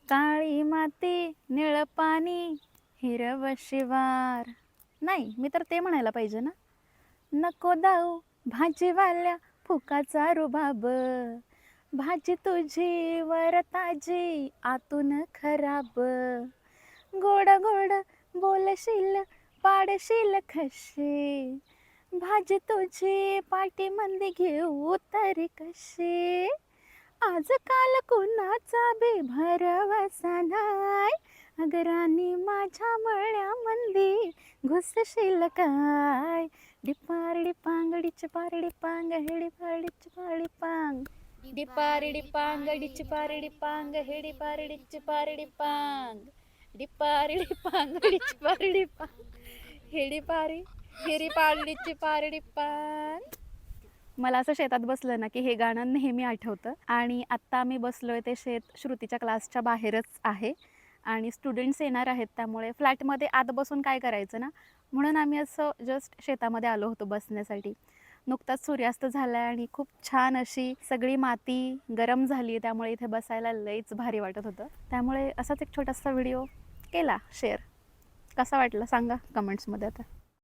काळी माती निळ पाणी हिरव शिवार. नाही, मी तर ते म्हणायला पाहिजे ना. नको दाऊ भाजीवाल्या फुकाचा रुबाब, भाजी तुझी वर ताजी आतून खराब. गोड गोड बोलशील पाडशील खशी, भाजी तुझी पाटी मंदी घेऊ तरी कशी. आजकाल कुणाचा बी भरवसा नाय, अगरानी माझ्या मळ्यामंदी घुसशील काय. डिपारडी पांगडीची पारडी पांग हेडी पारडीची पारडी पांग, डिपारडी पांगडीची पारडी पांग हेडी पारडीची पारडी पांग, डिपारडी पांगडीची पारडी पांग हेडी पारी हिरी पारडीची पारडी पांग. मला असं शेतात बसलं ना की हे गाणं नेहमी आठवतं. आणि आत्ता आम्ही बसलोय ते शेत श्रुतीच्या क्लासच्या बाहेरच आहे आणि स्टुडंट्स येणार आहेत, त्यामुळे फ्लॅटमध्ये आत बसून काय करायचं ना, म्हणून आम्ही असं जस्ट शेतामध्ये आलो होतो बसण्यासाठी. नुकताच सूर्यास्त झाला आहे आणि खूप छान अशी सगळी माती गरम झाली आहे, त्यामुळे इथे बसायला लईच भारी वाटत होतं. त्यामुळे असाच एक छोटासा व्हिडिओ केला शेअर. कसा वाटला सांगा कमेंट्समध्ये आता.